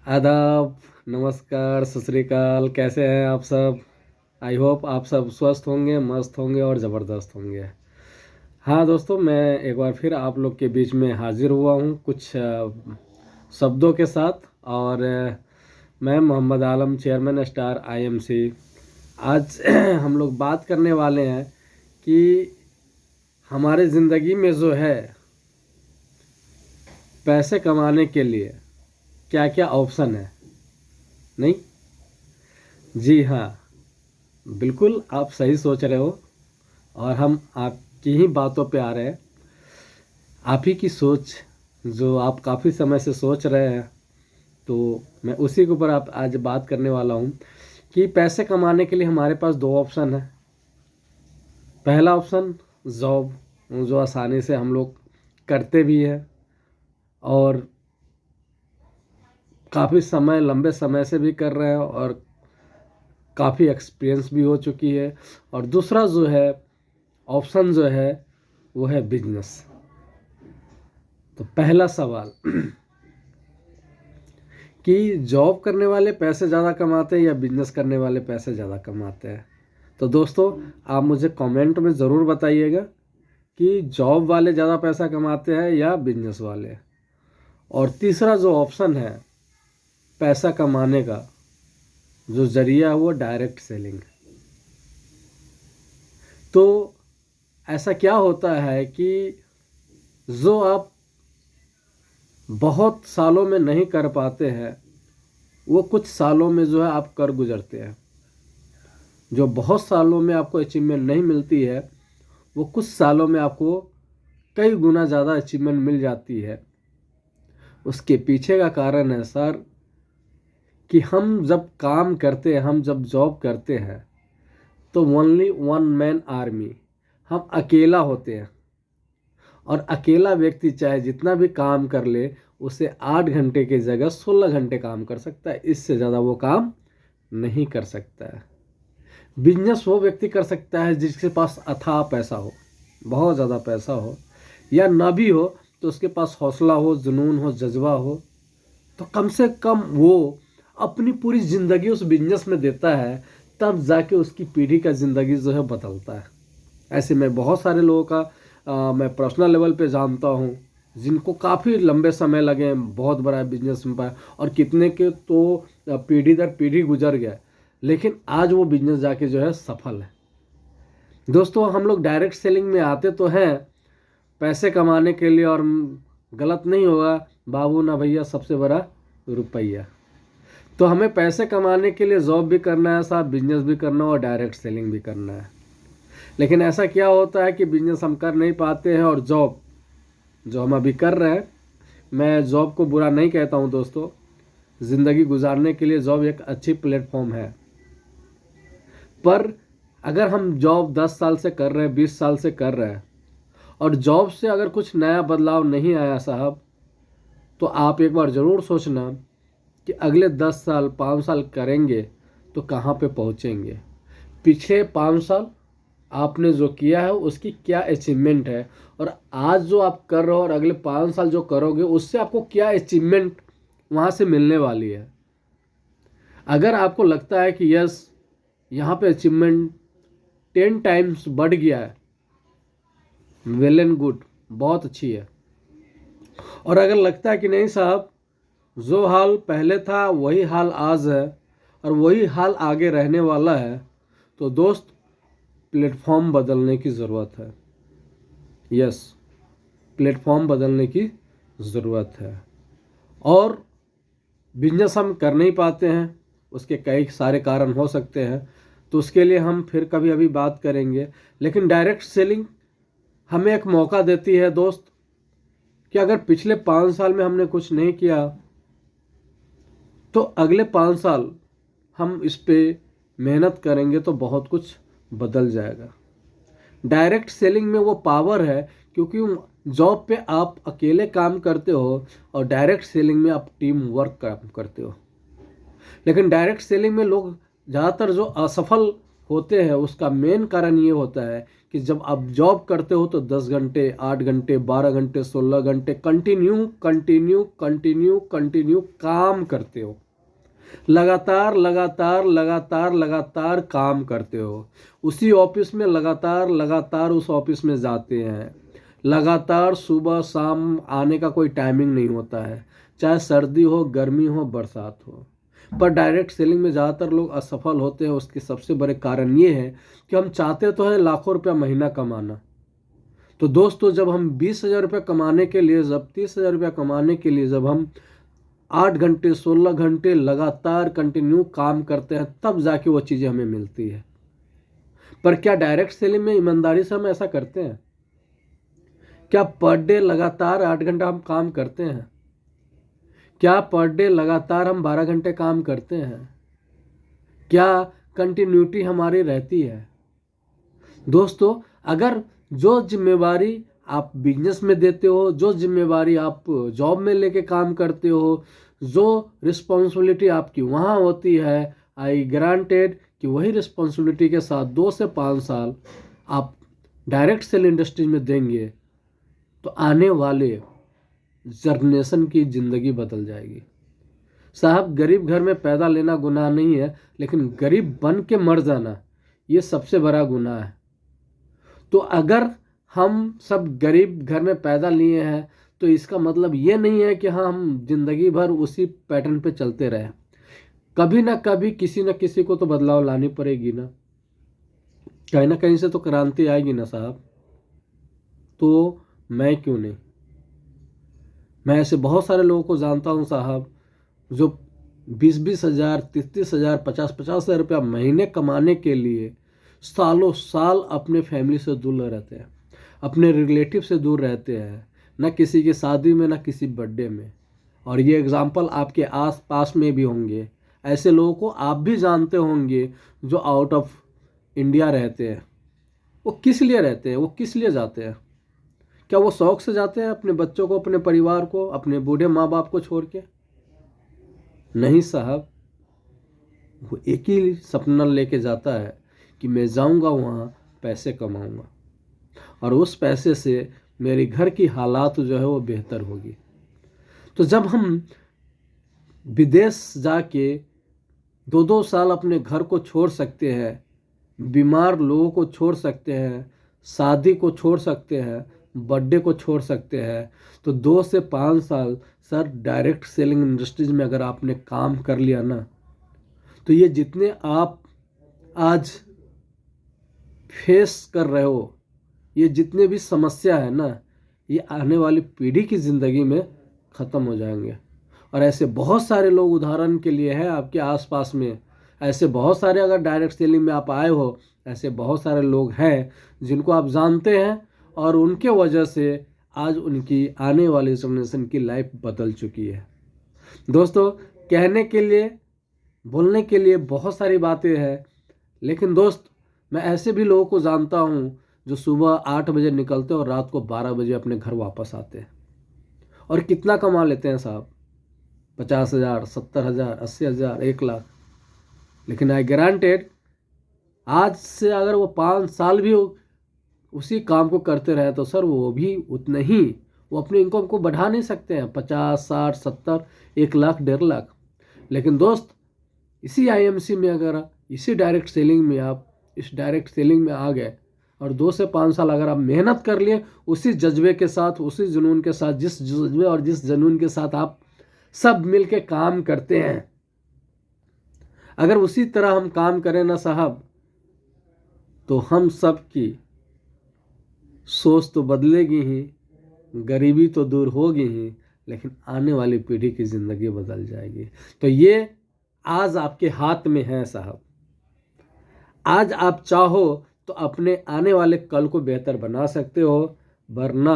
आदाब, नमस्कार, सत श्री अकाल। कैसे हैं आप सब? आई होप आप सब स्वस्थ होंगे, मस्त होंगे और ज़बरदस्त होंगे। हाँ दोस्तों, मैं एक बार फिर आप लोग के बीच में हाजिर हुआ हूँ कुछ शब्दों के साथ। और मैं मोहम्मद आलम, चेयरमैन स्टार आईएमसी। आज हम लोग बात करने वाले हैं कि हमारे ज़िंदगी में जो है पैसे कमाने के लिए क्या क्या ऑप्शन है। नहीं, जी हाँ, बिल्कुल आप सही सोच रहे हो। और हम आपकी ही बातों पे आ रहे हैं। आप ही की सोच जो आप काफ़ी समय से सोच रहे हैं, तो मैं उसी के ऊपर आप आज बात करने वाला हूँ कि पैसे कमाने के लिए हमारे पास दो ऑप्शन है। पहला ऑप्शन जॉब, जो आसानी से हम लोग करते भी हैं और काफ़ी समय, लंबे समय से भी कर रहे हैं और काफ़ी एक्सपीरियंस भी हो चुकी है। और दूसरा जो है ऑप्शन जो है वो है बिजनेस। तो पहला सवाल कि जॉब करने वाले पैसे ज़्यादा कमाते हैं या बिजनेस करने वाले पैसे ज़्यादा कमाते हैं। तो दोस्तों, आप मुझे कमेंट में ज़रूर बताइएगा कि जॉब वाले ज़्यादा पैसा कमाते हैं या बिजनेस वाले। और तीसरा जो ऑप्शन है पैसा कमाने का जो ज़रिया है वो डायरेक्ट सेलिंग। तो ऐसा क्या होता है कि जो आप बहुत सालों में नहीं कर पाते हैं वो कुछ सालों में जो है आप कर गुजरते हैं। जो बहुत सालों में आपको अचीवमेंट नहीं मिलती है वो कुछ सालों में आपको कई गुना ज़्यादा अचीवमेंट मिल जाती है। उसके पीछे का कारण है सर कि हम जब काम करते हैं, हम जब जॉब करते हैं तो ओनली वन मैन आर्मी, हम अकेला होते हैं। और अकेला व्यक्ति चाहे जितना भी काम कर ले उसे 8 घंटे की जगह 16 घंटे काम कर सकता है, इससे ज़्यादा वो काम नहीं कर सकता है। बिजनेस वो व्यक्ति कर सकता है जिसके पास अथाह पैसा हो, बहुत ज़्यादा पैसा हो, या ना भी हो तो उसके पास हौसला हो, जुनून हो, जज्बा हो। तो कम से कम वो अपनी पूरी ज़िंदगी उस बिजनेस में देता है, तब जाके उसकी पीढ़ी का ज़िंदगी जो है बदलता है। ऐसे में बहुत सारे लोगों का मैं पर्सनल लेवल पे जानता हूँ जिनको काफ़ी लंबे समय लगे बहुत बड़ा बिजनेस में पाया, और कितने के तो पीढ़ी दर पीढ़ी गुजर गया, लेकिन आज वो बिजनेस जाके जो है सफल है। दोस्तों, हम लोग डायरेक्ट सेलिंग में आते तो हैं पैसे कमाने के लिए, और गलत नहीं होगा बाबू ना भैया, सबसे बड़ा रुपया। तो हमें पैसे कमाने के लिए जॉब भी करना है, साथ बिजनेस भी करना है और डायरेक्ट सेलिंग भी करना है। लेकिन ऐसा क्या होता है कि बिजनेस हम कर नहीं पाते हैं और जॉब जो हम अभी कर रहे हैं, मैं जॉब को बुरा नहीं कहता हूं दोस्तों, ज़िंदगी गुजारने के लिए जॉब एक अच्छी प्लेटफॉर्म है। पर अगर हम जॉब 10 साल से कर रहे हैं, 20 साल से कर रहे हैं और जॉब से अगर कुछ नया बदलाव नहीं आया साहब, तो आप एक बार ज़रूर सोचना कि अगले 10 साल 5 साल करेंगे तो कहाँ पे पहुँचेंगे। पिछले 5 साल आपने जो किया है उसकी क्या अचीवमेंट है, और आज जो आप कर रहे हो और अगले 5 साल जो करोगे उससे आपको क्या अचीवमेंट वहाँ से मिलने वाली है। अगर आपको लगता है कि यस, यहाँ पे अचीवमेंट 10 टाइम्स बढ़ गया है, वेल एंड गुड, बहुत अच्छी है। और अगर लगता है कि नहीं साहब, जो हाल पहले था वही हाल आज है और वही हाल आगे रहने वाला है, तो दोस्त प्लेटफॉर्म बदलने की ज़रूरत है। यस, प्लेटफॉर्म बदलने की ज़रूरत है। और बिजनेस हम कर नहीं पाते हैं, उसके कई सारे कारण हो सकते हैं, तो उसके लिए हम फिर कभी अभी बात करेंगे। लेकिन डायरेक्ट सेलिंग हमें एक मौका देती है दोस्त कि अगर पिछले 5 साल में हमने कुछ नहीं किया तो अगले 5 साल हम इस पे मेहनत करेंगे तो बहुत कुछ बदल जाएगा। डायरेक्ट सेलिंग में वो पावर है क्योंकि जॉब पे आप अकेले काम करते हो और डायरेक्ट सेलिंग में आप टीम वर्क काम करते हो। लेकिन डायरेक्ट सेलिंग में लोग ज़्यादातर जो असफल होते हैं उसका मेन कारण ये होता है कि जब आप जॉब करते हो तो 10 घंटे, 8 घंटे, 12 घंटे, 16 घंटे कंटिन्यू कंटिन्यू कंटिन्यू कंटिन्यू काम करते हो, लगातार लगातार लगातार लगातार काम करते हो। उसी ऑफिस में लगातार लगातार उस ऑफिस में जाते हैं, लगातार सुबह शाम आने का कोई टाइमिंग नहीं होता है, चाहे सर्दी हो, गर्मी हो, बरसात हो। पर डायरेक्ट सेलिंग में ज़्यादातर लोग असफल होते हैं। उसके सबसे बड़े कारण ये है कि हम चाहते तो हैं लाखों रुपया महीना कमाना। तो दोस्तों, जब हम 20,000 रुपये कमाने के लिए, जब 30,000 रुपया कमाने के लिए जब हम 8 घंटे 16 घंटे लगातार कंटिन्यू काम करते हैं, तब जाके वो चीज़ें हमें मिलती है। पर क्या डायरेक्ट सेलिंग में ईमानदारी से हम ऐसा करते हैं? क्या पर डे लगातार 8 घंटा हम काम करते हैं? क्या पर डे लगातार हम 12 घंटे काम करते हैं? क्या कंटिन्यूटी हमारी रहती है? दोस्तों, अगर जो जिम्मेवारी आप बिजनेस में देते हो, जो जिम्मेवारी आप जॉब में लेके काम करते हो, जो रिस्पॉन्सिबिलिटी आपकी वहाँ होती है, आई ग्रांटेड कि वही रिस्पॉन्सिबिलिटी के साथ 2 से 5 साल आप डायरेक्ट सेल इंडस्ट्री में देंगे तो आने वाले जनरेशन की ज़िंदगी बदल जाएगी। साहब, गरीब घर में पैदा लेना गुनाह नहीं है, लेकिन गरीब बन के मर जाना ये सबसे बड़ा गुनाह है। तो अगर हम सब गरीब घर में पैदा लिए हैं तो इसका मतलब ये नहीं है कि हाँ हम जिंदगी भर उसी पैटर्न पे चलते रहें। कभी ना कभी किसी न किसी को तो बदलाव लानी पड़ेगी ना, कहीं ना कहीं से तो क्रांति आएगी ना साहब। तो मैं क्यों नहीं, मैं ऐसे बहुत सारे लोगों को जानता हूँ साहब, जो 20-20 हज़ार, 30-30 हज़ार, 50-50 हज़ार रुपया महीने कमाने के लिए सालों साल अपने फैमिली से दूर रहते हैं, अपने रिलेटिव से दूर रहते हैं, ना किसी की शादी में, ना किसी बर्थडे में। और ये एग्जाम्पल आपके आस पास में भी होंगे, ऐसे लोगों को आप भी जानते होंगे जो आउट ऑफ इंडिया रहते हैं। वो किस लिए रहते हैं? वो किस लिए जाते हैं? क्या वो शौक से जाते हैं अपने बच्चों को, अपने परिवार को, अपने बूढ़े माँ बाप को छोड़ के? नहीं साहब, वो एक ही सपना लेके जाता है कि मैं जाऊंगा वहाँ, पैसे कमाऊंगा और उस पैसे से मेरे घर की हालात जो है वो बेहतर होगी। तो जब हम विदेश जाके 2-2 साल अपने घर को छोड़ सकते हैं, बीमार लोगों को छोड़ सकते हैं, शादी को छोड़ सकते हैं, बर्थडे को छोड़ सकते हैं, तो 2 से 5 साल सर डायरेक्ट सेलिंग इंडस्ट्रीज में अगर आपने काम कर लिया ना, तो ये जितने आप आज फेस कर रहे हो, ये जितने भी समस्या है ना, ये आने वाली पीढ़ी की ज़िंदगी में ख़त्म हो जाएंगे। और ऐसे बहुत सारे लोग उदाहरण के लिए हैं आपके आसपास में, ऐसे बहुत सारे, अगर डायरेक्ट सेलिंग में आप आए हो, ऐसे बहुत सारे लोग हैं जिनको आप जानते हैं और उनके वजह से आज उनकी आने वाली जनरेशन की लाइफ बदल चुकी है। दोस्तों, कहने के लिए, बोलने के लिए बहुत सारी बातें हैं, लेकिन दोस्त, मैं ऐसे भी लोगों को जानता हूँ जो सुबह 8 बजे निकलते हैं और रात को 12 बजे अपने घर वापस आते हैं। और कितना कमा लेते हैं साहब? 50,000, 70,000, 80,000, 1 लाख। लेकिन आई ग्रांटेड, आज से अगर वो 5 साल भी उसी काम को करते रहे तो सर वो भी उतने ही, वो अपने इनकम को बढ़ा नहीं सकते हैं 50, 60, 70, 1 लाख, 1.5 लाख। लेकिन दोस्त, इसी आईएमसी में, अगर इसी डायरेक्ट सेलिंग में आप इस डायरेक्ट सेलिंग में आ गए और 2 से 5 साल अगर आप मेहनत कर लिए उसी जज्बे के साथ, उसी जुनून के साथ, जिस जज्बे और जिस जुनून के साथ आप सब मिल के काम करते हैं, अगर उसी तरह हम काम करें ना साहब, तो हम सब की सोच तो बदलेगी ही, गरीबी तो दूर होगी ही, लेकिन आने वाली पीढ़ी की ज़िंदगी बदल जाएगी। तो ये आज आपके हाथ में है साहब। आज आप चाहो तो अपने आने वाले कल को बेहतर बना सकते हो, वरना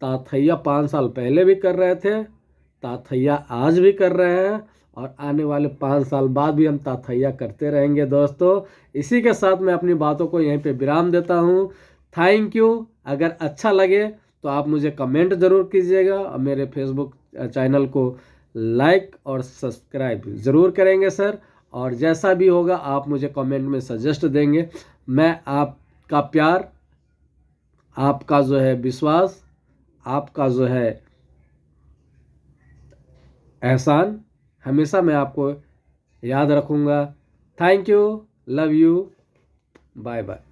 ताथैया 5 साल पहले भी कर रहे थे, ताथैया आज भी कर रहे हैं और आने वाले 5 साल बाद भी हम ताथैया करते रहेंगे। दोस्तों, इसी के साथ मैं अपनी बातों को यहीं पे विराम देता हूँ। Thank you. अगर अच्छा लगे तो आप मुझे कमेंट ज़रूर कीजिएगा और मेरे फेसबुक चैनल को लाइक और सब्सक्राइब ज़रूर करेंगे सर। और जैसा भी होगा आप मुझे कमेंट में सजेस्ट देंगे। मैं आपका प्यार आपका जो है विश्वास, आपका जो है एहसान हमेशा मैं आपको याद रखूँगा। Thank you, love you, bye bye.